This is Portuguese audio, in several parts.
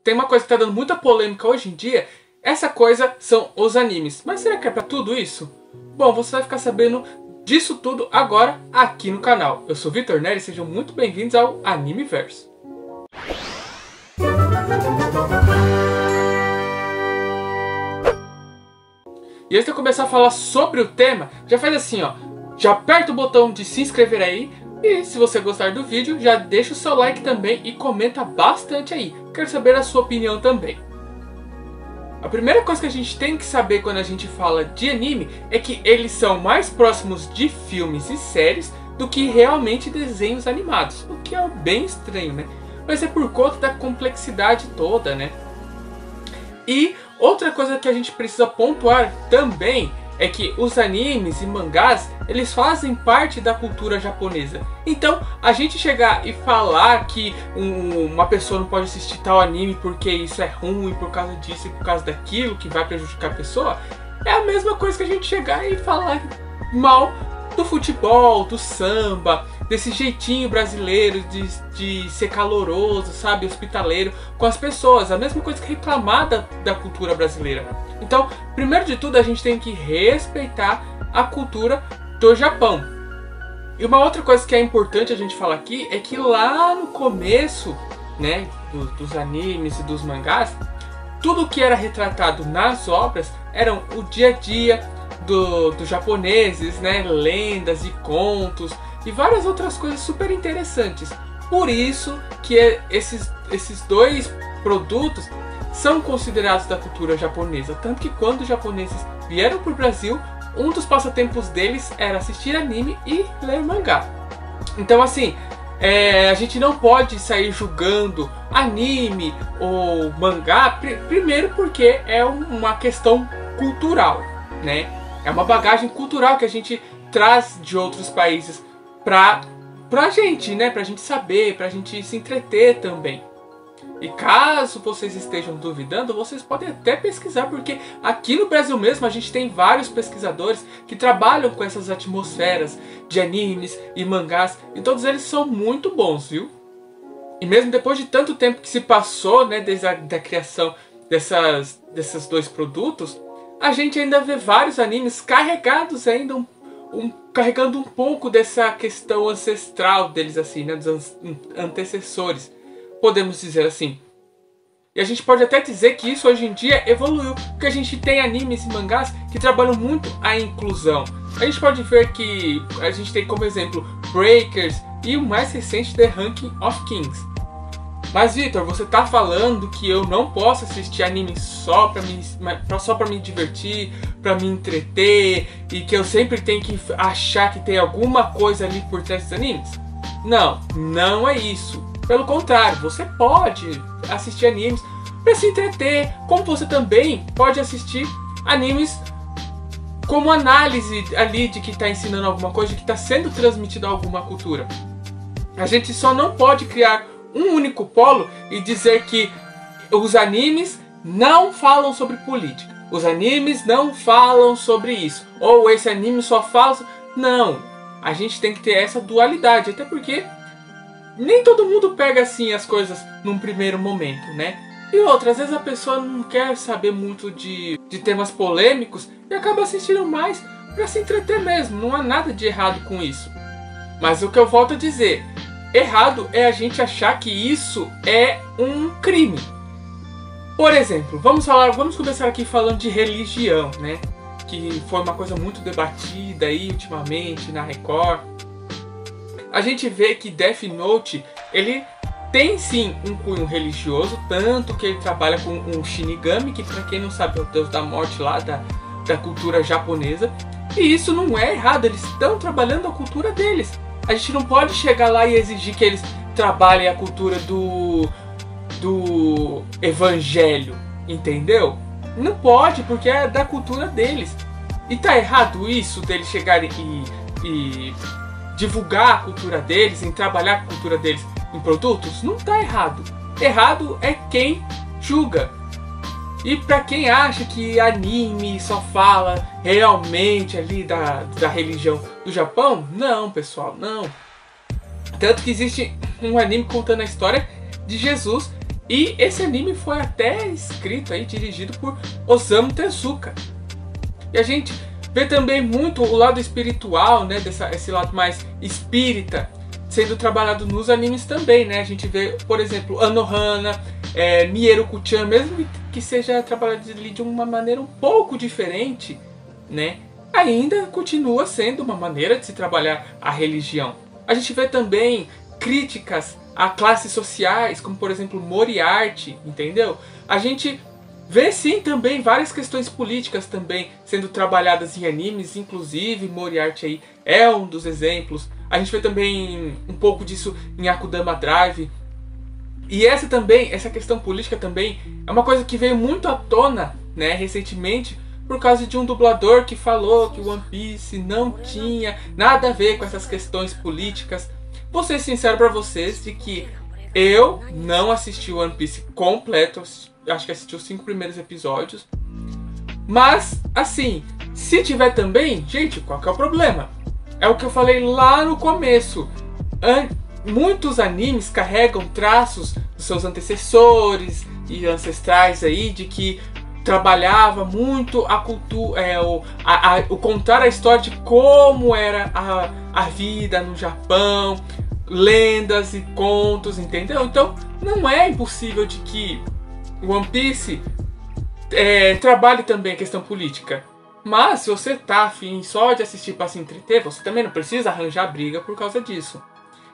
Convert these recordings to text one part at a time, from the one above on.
tem uma coisa que tá dando muita polêmica hoje em dia, essa coisa são os animes. Mas será que é pra tudo isso? Bom, você vai ficar sabendo disso tudo agora aqui no canal. Eu sou Vitor Neri e sejam muito bem-vindos ao Animeverso. E antes de eu começar a falar sobre o tema, já faz assim, ó. Já aperta o botão de se inscrever aí. E se você gostar do vídeo, já deixa o seu like também e comenta bastante aí. Quero saber a sua opinião também. A primeira coisa que a gente tem que saber quando a gente fala de anime é que eles são mais próximos de filmes e séries do que realmente desenhos animados. O que é bem estranho, né? Mas é por conta da complexidade toda, né? E outra coisa que a gente precisa pontuar também é que os animes e mangás, eles fazem parte da cultura japonesa. Então, a gente chegar e falar que uma pessoa não pode assistir tal anime porque isso é ruim, por causa disso e por causa daquilo, que vai prejudicar a pessoa, é a mesma coisa que a gente chegar e falar mal do futebol, do samba, desse jeitinho brasileiro de ser caloroso, sabe, hospitaleiro com as pessoas. A mesma coisa que reclamar da cultura brasileira. Então, primeiro de tudo, a gente tem que respeitar a cultura do Japão. E uma outra coisa que é importante a gente falar aqui é que lá no começo, né, dos animes e dos mangás, tudo que era retratado nas obras eram o dia a dia dos japoneses, né, lendas e contos e várias outras coisas super interessantes. Por isso que esses dois produtos são considerados da cultura japonesa. Tanto que quando os japoneses vieram para o Brasil, um dos passatempos deles era assistir anime e ler mangá. Então assim, a gente não pode sair julgando anime ou mangá, primeiro porque é uma questão cultural, né? É uma bagagem cultural que a gente traz de outros países pra gente, né? Pra gente saber, pra gente se entreter também. E caso vocês estejam duvidando, vocês podem até pesquisar, porque aqui no Brasil mesmo a gente tem vários pesquisadores que trabalham com essas atmosferas de animes e mangás, e todos eles são muito bons, viu? E mesmo depois de tanto tempo que se passou, né, desde a criação desses dois produtos, a gente ainda vê vários animes carregados ainda, carregando um pouco dessa questão ancestral deles, assim, né, dos antecessores, podemos dizer assim. E a gente pode até dizer que isso hoje em dia evoluiu, porque a gente tem animes e mangás que trabalham muito a inclusão. A gente pode ver que a gente tem como exemplo Breakers e o mais recente The Ranking of Kings. Mas Vitor, você tá falando que eu não posso assistir anime só pra me divertir, pra me entreter, e que eu sempre tenho que achar que tem alguma coisa ali por trás dos animes? Não, não é isso. Pelo contrário, você pode assistir animes pra se entreter, como você também pode assistir animes como análise ali de que tá ensinando alguma coisa, de que tá sendo transmitida alguma cultura. A gente só não pode criar um único polo e dizer que os animes não falam sobre política, os animes não falam sobre isso, ou esse anime só fala... Não, a gente tem que ter essa dualidade, até porque nem todo mundo pega assim as coisas num primeiro momento, né? E outra, às vezes a pessoa não quer saber muito de temas polêmicos e acaba assistindo mais para se entreter mesmo, não há nada de errado com isso. Mas o que eu volto a dizer, errado é a gente achar que isso é um crime. Por exemplo, vamos começar aqui falando de religião, né? Que foi uma coisa muito debatida aí ultimamente na Record. A gente vê que Death Note, ele tem sim um cunho religioso, tanto que ele trabalha com um Shinigami, que pra quem não sabe é o deus da morte lá da cultura japonesa. E isso não é errado, eles estão trabalhando a cultura deles. A gente não pode chegar lá e exigir que eles trabalhem a cultura do evangelho, entendeu? Não pode, porque é da cultura deles. E tá errado isso, deles chegarem e divulgar a cultura deles, em trabalhar a cultura deles em produtos? Não tá errado. Errado é quem julga. E pra quem acha que anime só fala realmente ali da religião do Japão, não, pessoal, não. Tanto que existe um anime contando a história de Jesus E esse anime foi até escrito aí, dirigido por Osamu Tezuka. E a gente vê também muito o lado espiritual, né, esse lado mais espírita, sendo trabalhado nos animes também, né? A gente vê, por exemplo, Anohana, Mieruko-chan, mesmo que seja trabalhado ali de uma maneira um pouco diferente, né? Ainda continua sendo uma maneira de se trabalhar a religião. A gente vê também críticas a classes sociais, como por exemplo Moriarty, entendeu? A gente vê sim também várias questões políticas também sendo trabalhadas em animes, inclusive Moriarty aí é um dos exemplos. A gente vê também um pouco disso em Akudama Drive. E essa questão política também é uma coisa que veio muito à tona, né, recentemente, por causa de um dublador que falou que One Piece não tinha nada a ver com essas questões políticas. Vou ser sincero pra vocês de que eu não assisti One Piece completo, acho que assisti os 5 primeiros episódios. Mas, assim, se tiver também, gente, qual que é o problema? É o que eu falei lá no começo. Muitos animes carregam traços dos seus antecessores e ancestrais aí, de que trabalhava muito a cultura, o contar a história de como era a vida no Japão, lendas e contos, entendeu? Então não é impossível de que One Piece trabalhe também a questão política. Mas se você tá afim só de assistir para se entreter, você também não precisa arranjar briga por causa disso.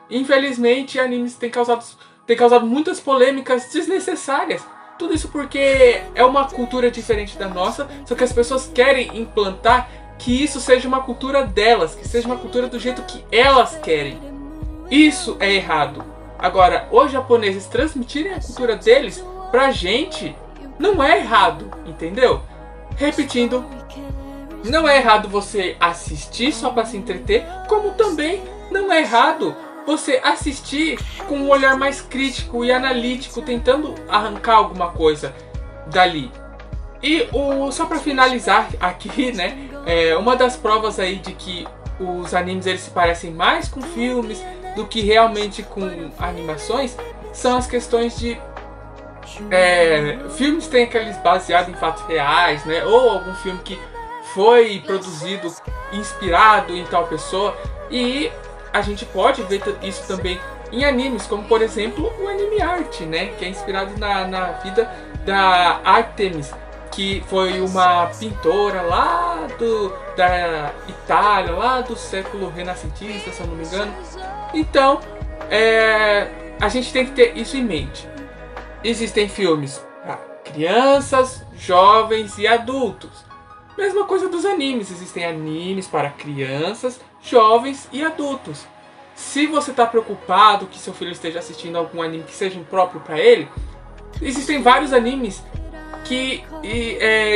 Infelizmente, animes têm causado muitas polêmicas desnecessárias. Tudo isso porque é uma cultura diferente da nossa, só que as pessoas querem implantar que isso seja uma cultura delas, que seja uma cultura do jeito que elas querem. Isso é errado. Agora, os japoneses transmitirem a cultura deles pra gente não é errado, entendeu? Repetindo, não é errado você assistir só pra se entreter, como também não é errado você assistir com um olhar mais crítico e analítico, tentando arrancar alguma coisa dali. E só para finalizar aqui, né, uma das provas aí de que os animes eles se parecem mais com filmes do que realmente com animações são as questões de filmes têm aqueles baseados em fatos reais, né, ou algum filme que foi produzido inspirado em tal pessoa, e a gente pode ver isso também em animes, como por exemplo o Anime Art, né, que é inspirado na vida da Artemis, que foi uma pintora lá da Itália, lá do século renascentista, se eu não me engano. Então, a gente tem que ter isso em mente. Existem filmes para crianças, jovens e adultos. Mesma coisa dos animes, existem animes para crianças, jovens e adultos. Se você está preocupado que seu filho esteja assistindo algum anime que seja impróprio para ele, existem vários animes que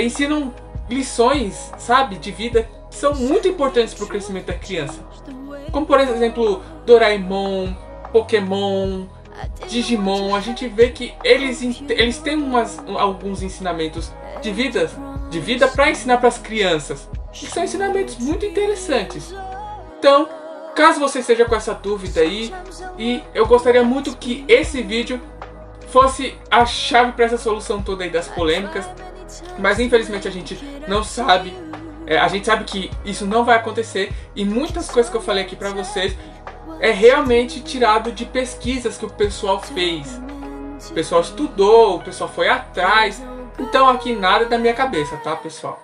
ensinam lições, sabe, de vida que são muito importantes para o crescimento da criança. Como por exemplo, Doraemon, Pokémon, Digimon. A gente vê que eles têm alguns ensinamentos de vida para ensinar para as crianças. E são ensinamentos muito interessantes. Então, caso você esteja com essa dúvida aí, e eu gostaria muito que esse vídeo fosse a chave para essa solução toda aí das polêmicas, mas infelizmente a gente não sabe, a gente sabe que isso não vai acontecer, e muitas coisas que eu falei aqui para vocês é realmente tirado de pesquisas que o pessoal fez. O pessoal estudou, o pessoal foi atrás, então aqui nada da minha cabeça, tá, pessoal?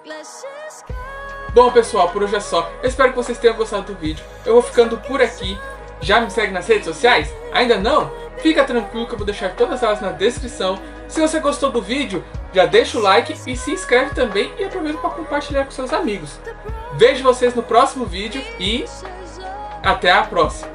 Bom, pessoal, por hoje é só. Eu espero que vocês tenham gostado do vídeo. Eu vou ficando por aqui. Já me segue nas redes sociais? Ainda não? Fica tranquilo que eu vou deixar todas elas na descrição. Se você gostou do vídeo, já deixa o like e se inscreve também, e aproveita para compartilhar com seus amigos. Vejo vocês no próximo vídeo e até a próxima.